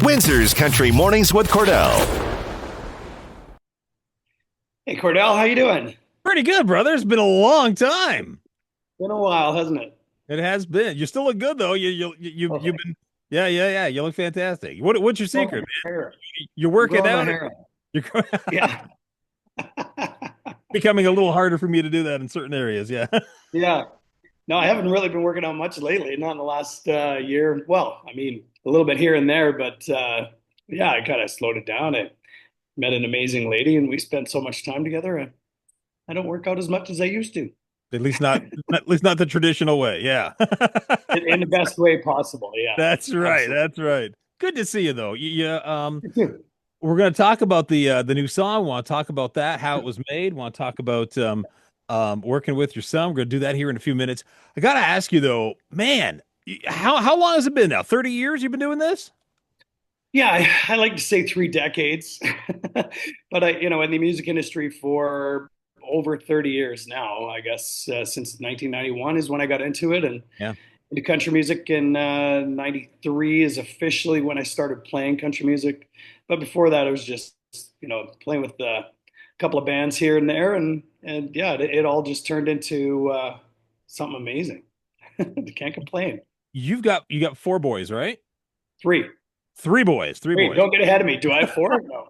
Windsor's Country Mornings with Cordell. Hey Cordell, how you doing? Pretty good, brother. It's been a long time. Been a while, hasn't it? It has been. You still look good though. Oh, You've thanks. been. Yeah, yeah, yeah. You look fantastic. What's your Growing secret, my hair. man? You're I'm working growing my out. hair out. You're Yeah. becoming a little harder for me to do that in certain areas. Yeah. Yeah. No, I haven't really been working out much lately, not in the last year. Well, I mean, a little bit here and there, but yeah, I kind of slowed it down. I met an amazing lady and we spent so much time together. I don't work out as much as I used to At least not the traditional way. Yeah. in the best way possible. Yeah, That's right. absolutely. That's right. Good to see you though. We're going to talk about the new song. Want to talk about that, how it was made. Want to talk about working with your son. We're going to do that here in a few minutes. I got to ask you though, man, how long has it been now? 30 years you've been doing this? Yeah, I like to say 3 decades, but in the music industry for over 30 years now. I guess since 1991 is when I got into it, and Yeah. into country music in '93 is officially when I started playing country music. But before that, it was just playing with a couple of bands here and there, and yeah, it all just turned into something amazing. Can't complain. You got four boys, right? Three. Three boys, three Wait, boys. don't get ahead of me. Do I have four? No.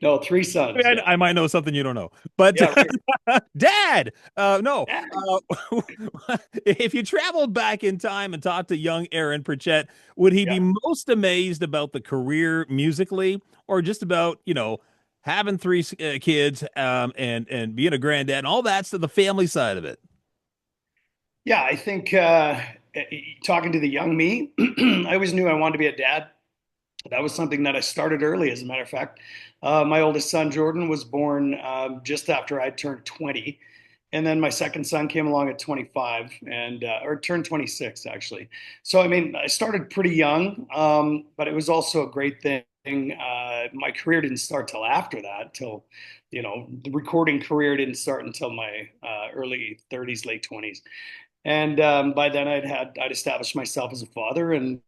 No, three sons. Yeah. I might know something you don't know, but Yeah, right. Dad, no. Yeah. If you traveled back in time and talked to young Aaron Pritchett, would he Yeah. be most amazed about the career musically, or just about having three kids, and being a granddad and all that's to the family side of it? Yeah, I think talking to the young me, I always knew I wanted to be a dad. That was something that I started early, as a matter of fact. My oldest son, Jordan, was born just after I turned 20. And then my second son came along at 25 or turned 26, actually. So, I mean, I started pretty young, but it was also a great thing. My career didn't start till after that, the recording career didn't start until my early 30s, late 20s. And by then I'd established myself as a father and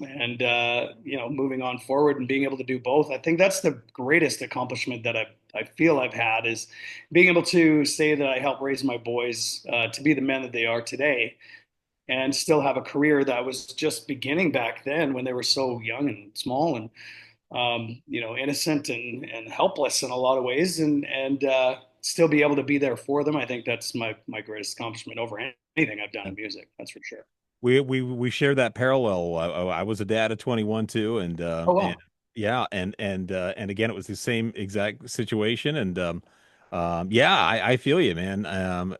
moving on forward and being able to do both. I think that's the greatest accomplishment that I feel I've had is being able to say that I helped raise my boys to be the men that they are today and still have a career that was just beginning back then when they were so young and small and innocent and helpless in a lot of ways and still be able to be there for them. I think that's my greatest accomplishment over anything I've done in music. That's for sure. We share that parallel. I was a dad at 21 too, Oh and wow. yeah, and again, it was the same exact situation, and yeah, I feel you, man.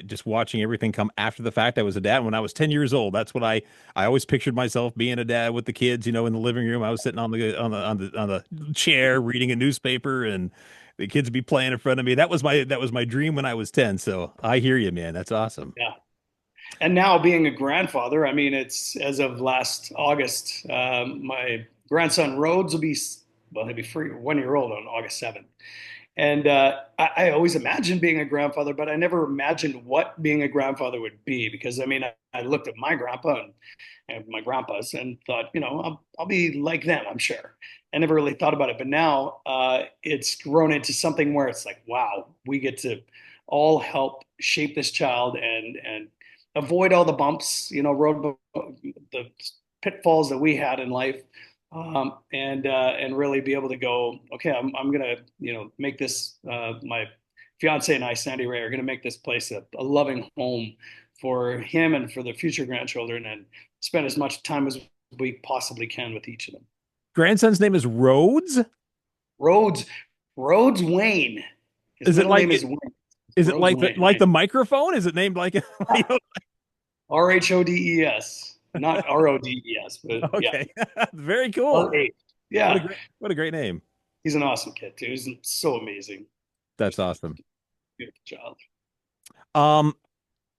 Just watching everything come after the fact. I was a dad when I was 10 years old. That's what I always pictured myself being a dad with the kids, in the living room. I was sitting on the chair reading a newspaper, and the kids would be playing in front of me. That was my dream when I was 10. So I hear you, man. That's awesome. Yeah. And now being a grandfather, I mean, it's as of last August, my grandson Rhodes will be, well, he'll be 1 year old on August 7th. And I always imagined being a grandfather, but I never imagined what being a grandfather would be because I mean, I looked at my grandpa and my grandpas and thought, I'll be like them, I'm sure. I never really thought about it. But now it's grown into something where it's like, wow, we get to all help shape this child and avoid all the bumps, the pitfalls that we had in life, and really be able to go, okay, I'm gonna make this my fiance and I, Sandy Ray, are gonna make this place a loving home for him and for the future grandchildren, and spend as much time as we possibly can with each of them. Grandson's name is Rhodes. Rhodes, Rhodes Wayne. His Is it middle name like is it? Wayne. Is it Rhodes like Wayne. the microphone? Is it named like? Rhodes, not Rodes, but yeah, Okay, very cool. R8. What a Yeah, great name. he's an awesome kid too. He's so amazing. That's Just a awesome. beautiful child. Um,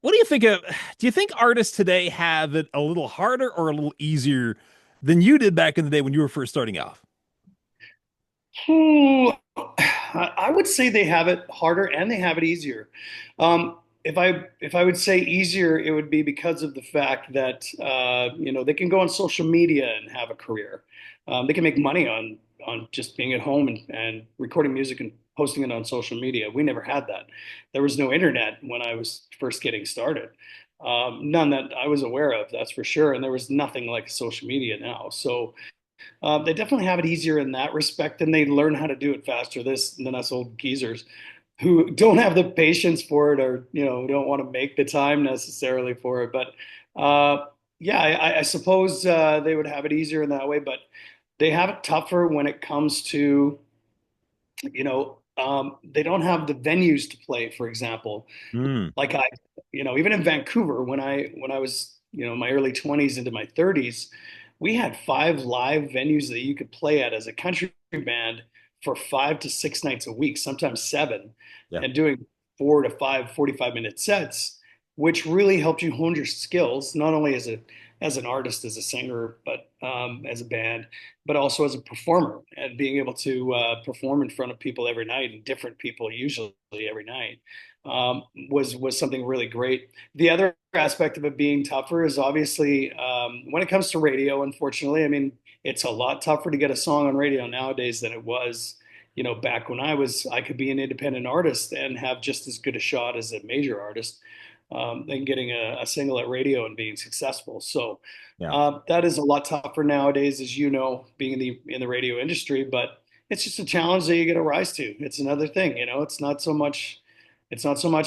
what do you think of? Do you think artists today have it a little harder or a little easier than you did back in the day when you were first starting off? Ooh, I would say they have it harder and they have it easier. Um, if I would say easier, it would be because of the fact that they can go on social media and have a career. They can make money on just being at home and recording music and posting it on social media. We never had that. There was no internet when I was first getting started. None that I was aware of, that's for sure. And there was nothing like social media now. So they definitely have it easier in that respect, and they learn how to do it faster than us old geezers who don't have the patience for it, or don't want to make the time necessarily for it. But yeah, I suppose they would have it easier in that way, but they have it tougher when it comes to they don't have the venues to play, for example. Mm, Like even in Vancouver, when I was, my early 20s into my 30s, we had five live venues that you could play at as a country band for 5 to 6 nights a week, sometimes seven, yeah. and doing 4 to 5 45-minute sets, which really helped you hone your skills, not only as an artist, as a singer, but as a band, but also as a performer, and being able to perform in front of people every night, and different people usually every night, was something really great. The other aspect of it being tougher is obviously when it comes to radio. Unfortunately, I mean, it's a lot tougher to get a song on radio nowadays than it was, back when I could be an independent artist and have just as good a shot as a major artist, than getting a single at radio and being successful. So Yeah. that is a lot tougher nowadays, as you know, being in the radio industry. But it's just a challenge that you get to rise to. It's another thing, It's not so much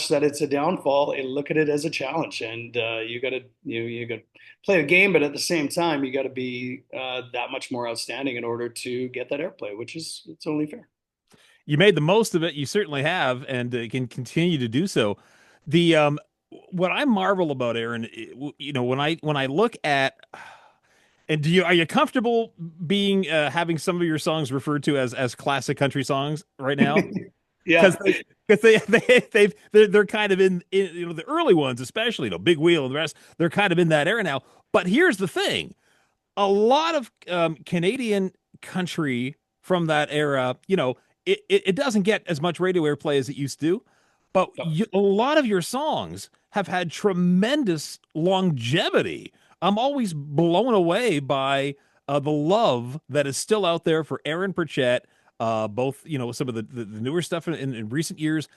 that it's a downfall. Look at it as a challenge, and you got to play the game, but at the same time, you got to be that much more outstanding in order to get that airplay, which is it's only fair. You made the most of it. You certainly have, and can continue to do so. The what I marvel about Aaron, when I look at, and are you comfortable being having some of your songs referred to as classic country songs right now? Yeah. Because they're kind of in the early ones, especially Big Wheel and the rest. They're kind of in that era now. But here's the thing: a lot of Canadian country from that era, it doesn't get as much radio airplay as it used to, but a lot of your songs have had tremendous longevity. I'm always blown away by the love that is still out there for Aaron Pritchett, both some of the newer stuff in recent years,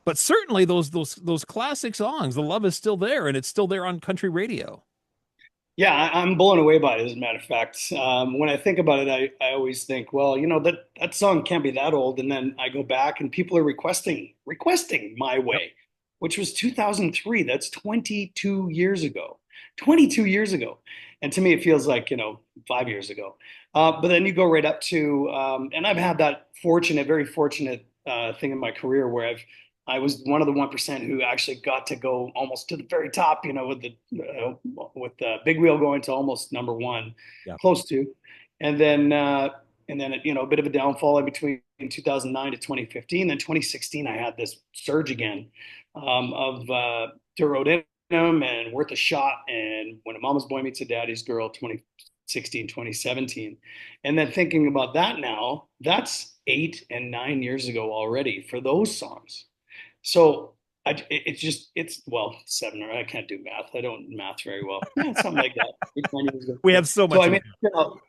but certainly those classic songs. The love is still there, and it's still there on country radio. Yeah, I'm blown away by it, as a matter of fact. When I think about it, I always think, well, that song can't be that old. And then I go back and people are requesting My Way, which was 2003. That's 22 years ago. 22 years ago. And to me, it feels like, 5 years ago. But then you go right up to, and I've had that very fortunate thing in my career where I was one of the 1% who actually got to go almost to the very top, with the Big Wheel going to almost number one, Yeah. close to, and then a bit of a downfall in between 2009 to 2015. Then 2016, I had this surge again, of To Road In and Worth a Shot, and When a Mama's Boy Meets a Daddy's Girl, 2016, 2017. And then thinking about that now, that's 8 and 9 years ago already for those songs. So well, seven, or I can't do math. I don't math very well. Yeah, something like that. 8 9 years ago. We have so So much. I mean,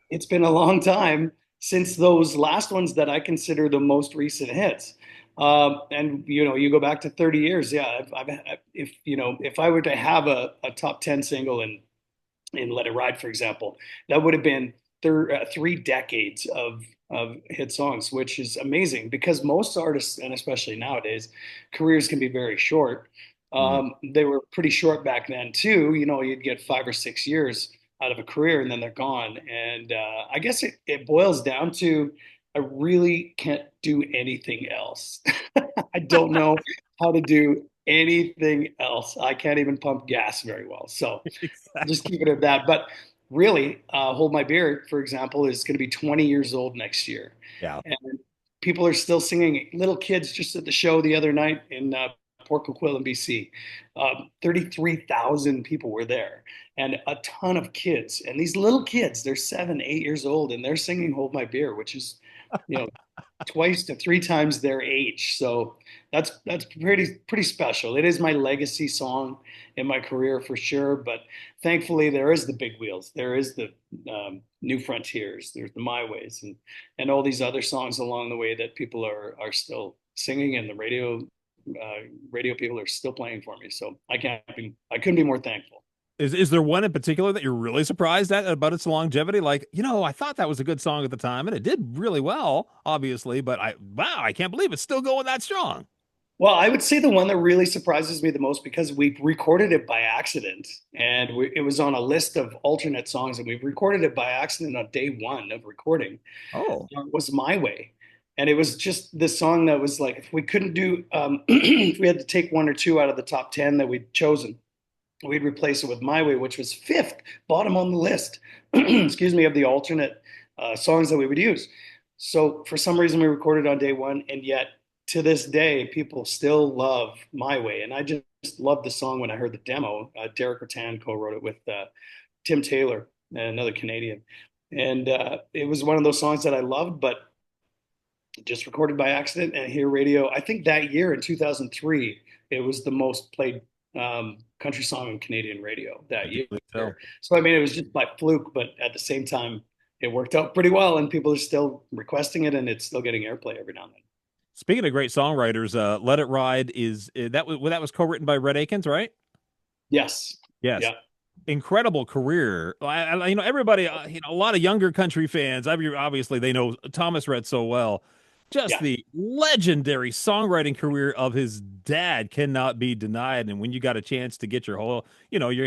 it's been a long time since those last ones that I consider the most recent hits. And you go back to 30 years. Yeah, if I were to have a top 10 single in Let It Ride, for example, that would have been 3 decades of hit songs, which is amazing because most artists, and especially nowadays, careers can be very short. Mhm. They were pretty short back then too. You'd get 5 or 6 years out of a career and then they're gone. And I guess it boils down to I really can't do anything else. I don't know how to do anything else. I can't even pump gas very well. So I'll just Exactly. keep it at that. But really, Hold My Beer, for example, is going to be 20 years old next year. Yeah. And people are still singing. Little kids just at the show the other night in Port Coquitlam, BC. 33,000 people were there and a ton of kids. And these little kids, they're 7, 8 years old, and they're singing Hold My Beer, which is you know, twice to three times their age. So that's pretty special. It is my legacy song in my career for sure. But thankfully, there is the Big Wheels, there is the New Frontiers, there's the My Ways, and all these other songs along the way that people are still singing, and the radio people are still playing for me. So I couldn't be more thankful. Is there one in particular that you're really surprised at about its longevity? Like, I thought that was a good song at the time, and it did really well, obviously, but wow, I can't believe it's still going that strong. Well, I would say the one that really surprises me the most because we recorded it by accident and it was on a list of alternate songs and we recorded it by accident on day one of recording Oh, was My Way. And it was just the song that was like, if we couldn't do, if we had to take one or two out of the top 10 that we'd chosen, we'd replace it with My Way, which was fifth, bottom on the list, excuse me, of the alternate songs that we would use. So for some reason, we recorded on day one, and yet to this day, people still love My Way. And I just loved the song when I heard the demo. Derek Rattan co-wrote it with Tim Taylor, another Canadian. And it was one of those songs that I loved, but just recorded by accident and hear radio. I think that year in 2003, it was the most played country song on Canadian radio I that do year. believe so. So, I mean, it was just by fluke, but at the same time, it worked out pretty well and people are still requesting it and it's still getting airplay every now and then. Speaking of great songwriters, "Let It Ride" that was co-written by Red Akins, right? Yes. Yes. Yeah. Incredible career. Everybody, a lot of younger country fans. Obviously, they know Thomas Rhett so well. Just Yeah. the legendary songwriting career of his dad cannot be denied. And when you got a chance to get your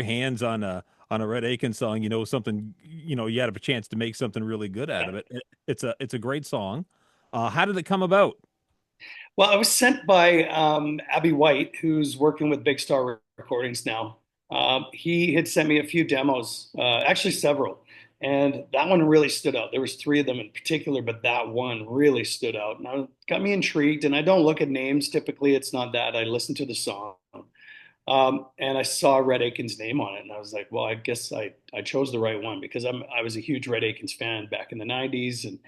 hands on a Red Akins song, something, you had a chance to make something really good out of it. It's a great song. How did it come about? Well, I was sent by Abby White, who's working with Big Star Recordings now. He had sent me a few demos, actually several, and that one really stood out. There was three of them in particular, but that one really stood out, and got me intrigued. And I don't look at names typically; it's not that. I listen to the song, and I saw Red Akins' name on it, and I was like, well, I guess I chose the right one because I was a huge Red Akins fan back in the '90s, and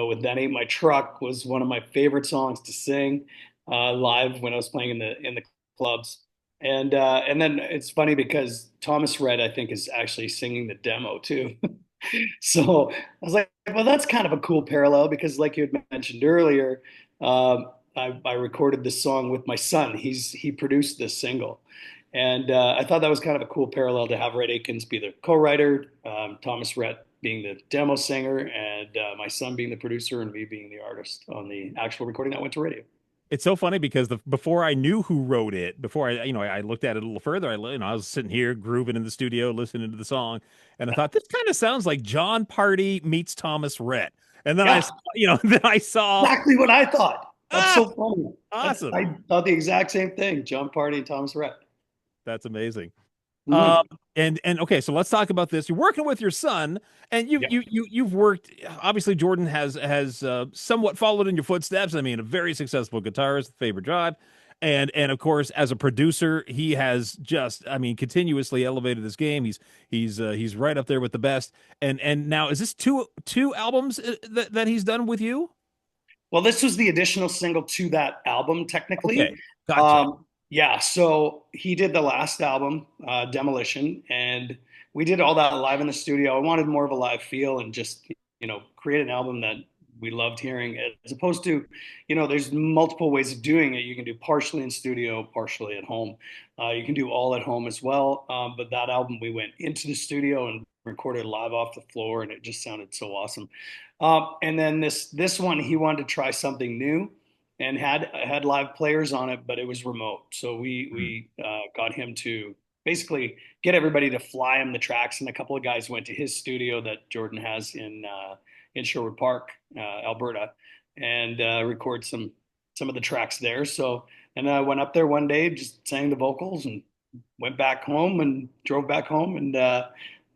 with That Ain't My Truck was one of my favorite songs to sing live when I was playing in the clubs. And then it's funny because Thomas Rhett, I think, is actually singing the demo too. So I was like, well, that's kind of a cool parallel because, like you had mentioned earlier, I recorded this song with my son. He produced this single, and I thought that was kind of a cool parallel to have Red Akins be the co-writer, Thomas Rhett being the demo singer, and my son being the producer, and me being the artist on the actual recording that went to radio. It's so funny because before I knew who wrote it, before I looked at it a little further, I was sitting here grooving in the studio, listening to the song, and I thought this kind of sounds like John Party meets Thomas Rhett. And then Yeah, then I saw, exactly what I thought. That's ah, so funny. awesome. I thought the exact same thing. John Party and Thomas Rhett. That's amazing. Um, Mhm. and okay, so let's talk about this. You're working with your son, and Yeah. you've worked. Obviously, Jordan has somewhat followed in your footsteps. I mean, a very successful guitarist, Faber Drive, and of course, as a producer, he has just, I mean, continuously elevated this game. He's right up there with the best. And now, is this two albums that he's done with you? Well, this was the additional single to that album, technically. Okay, gotcha. Yeah, so he did the last album, Demolition, and we did all that live in the studio. I wanted more of a live feel and just, create an album that we loved hearing, as opposed to, there's multiple ways of doing it. You can do partially in studio, partially at home. You can do all at home as well. But that album, we went into the studio and recorded live off the floor, and it just sounded so awesome. And then this one, he wanted to try something new, and had live players on it, but it was remote. So Hmm. we got him to basically get everybody to fly him the tracks, and a couple of guys went to his studio that Jordan has in Sherwood Park, Alberta, and record some of the tracks there. So and I went up there one day, just sang the vocals, and went back home and drove back home, and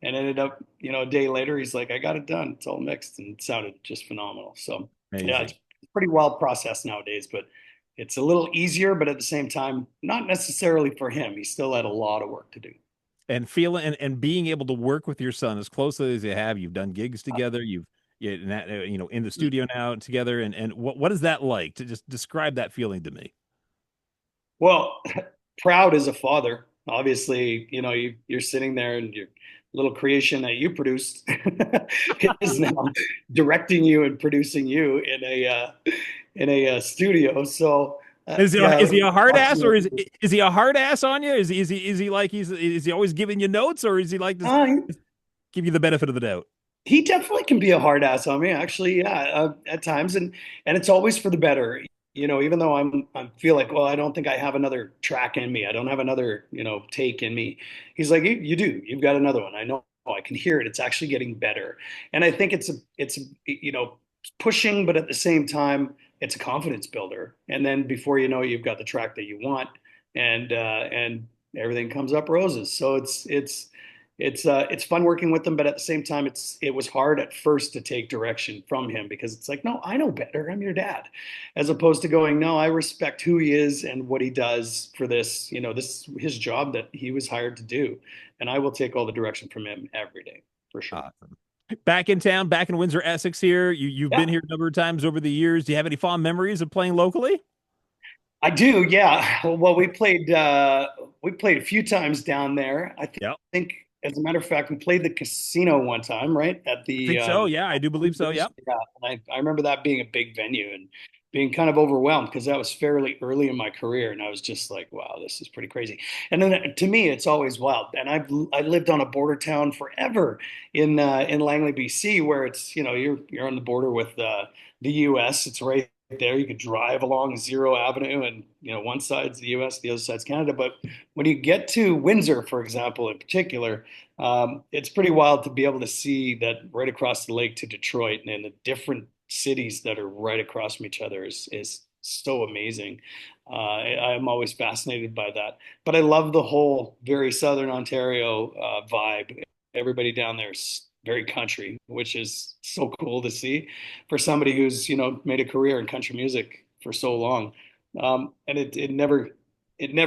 ended up, a day later, he's like, I got it done. It's all mixed and it sounded just phenomenal. So yeah, Amazing. it's pretty well processed nowadays, but it's a little easier, but at the same time, not necessarily for him. He still had a lot of work to do. And feeling and being able to work with your son as closely as you have. You've done gigs together. yeah, and that, in the studio now together, and what is that like? To just describe that feeling to me. Well, proud as a father. Obviously, you're sitting there and your little creation that you produced is now directing you and producing you in a studio. So yeah, Is he a hard ass, or is he a hard ass on you? Is he like is he always giving you notes, or is he like to uh, give you the benefit of the doubt? he definitely can be a hard ass on me, actually. Yeah, at times, and it's always for the better. Even though I feel like, well, I don't think I have another track in me. I don't have another, take in me. He's like, you do. You've got another one. I know. I can hear it. It's actually getting better. And I think it's pushing, but at the same time, it's a confidence builder. And then before you know it, you've got the track that you want, and everything comes up roses. So it's fun working with him, but at the same time, it was hard at first to take direction from him because it's like, no, I know better. I'm your dad, as opposed to going, no, I respect who he is and what he does for this. This is his job that he was hired to do, and I will take all the direction from him every day for sure. Awesome. Back in town, back in Windsor, Essex. Here, you've Yeah, been here a number of times over the years. Do you have any fond memories of playing locally? I do. Yeah. Well, we played a few times down there. I Yeah, think, as a matter of fact, we played the casino one time, right? At I the think so. Yeah, I do believe so. Yeah. Yeah, and I remember that being a big venue and being kind of overwhelmed because that was fairly early in my career, and I was just like, wow, this is pretty crazy. And then to me, it's always wild. And I lived on a border town forever in Langley, BC, where it's you're on the border with the U.S. It's right there. You could drive along Zero Avenue, and one side's the U.S., the other side's Canada. But when you get to Windsor, for example, in particular, it's pretty wild to be able to see that right across the lake to Detroit and the different cities that are right across from each other is so amazing. I'm always fascinated by that. But I love the whole very Southern Ontario vibe. Everybody down there is very country, which is so cool to see for somebody who's made a career in country music for so long. And it never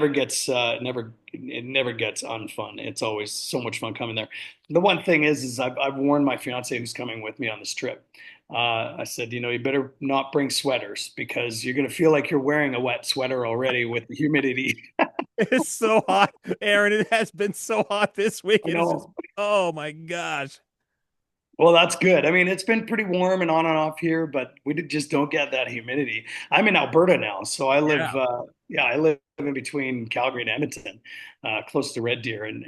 gets it never gets unfun. It's always so much fun coming there. The one thing is I've warned my fiance who's coming with me on this trip. I said, you better not bring sweaters because you're going to feel like you're wearing a wet sweater already with the humidity. It's so hot, Aaron. It has been so hot this week. I It is just, know. oh my gosh. Well, that's good. I mean, it's been pretty warm and on and off here, but just don't get that humidity. I'm in Alberta now, so Yeah. I live in between Calgary and Edmonton, close to Red Deer, and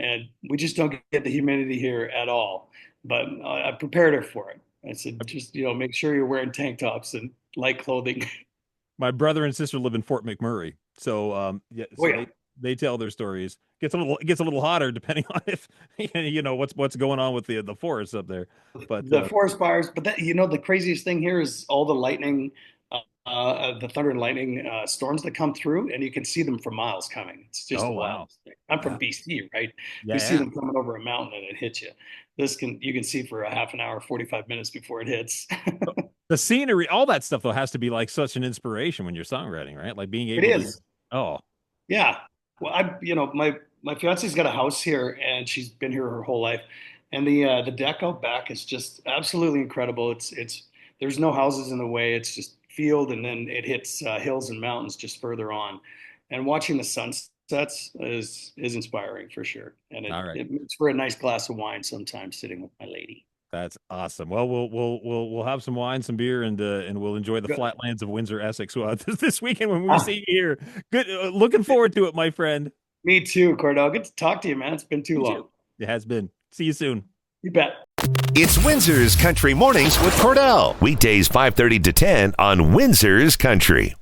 we just don't get the humidity here at all. But I prepared her for it. I said, just make sure you're wearing tank tops and light clothing. My brother and sister live in Fort McMurray. So yeah, Oh so yeah. they tell their stories. It gets a little hotter depending on if what's going on with the forests up there. But The forest fires, but the craziest thing here is all the lightning, the thunder and lightning storms that come through, and you can see them for miles coming. It's just oh the wow. wildest thing. I'm from Yeah. BC, right? We see Yeah. them coming over a mountain and it hits you. You can see for a half an hour, 45 minutes before it hits. The scenery, all that stuff though has to be like such an inspiration when you're songwriting, right? Like being It able to is. oh, Yeah. Well, my fiance's got a house here, and she's been here her whole life. And the deck out back is just absolutely incredible. It's there's no houses in the way. It's just field, and then it hits hills and mountains just further on. And watching the sunsets is inspiring for sure. And it all right. it makes for a nice glass of wine sometimes sitting with my lady. That's awesome. Well, we'll have some wine, some beer, and we'll enjoy the Good. flatlands of Windsor, Essex this weekend when we see you here. Good. Looking forward to it, my friend. Me too, Cordell. Good to talk to you, man. It's been too You long. too. It has been. See you soon. You bet. It's Windsor's Country Mornings with Cordell. Weekdays 5:30 to 10 on Windsor's Country.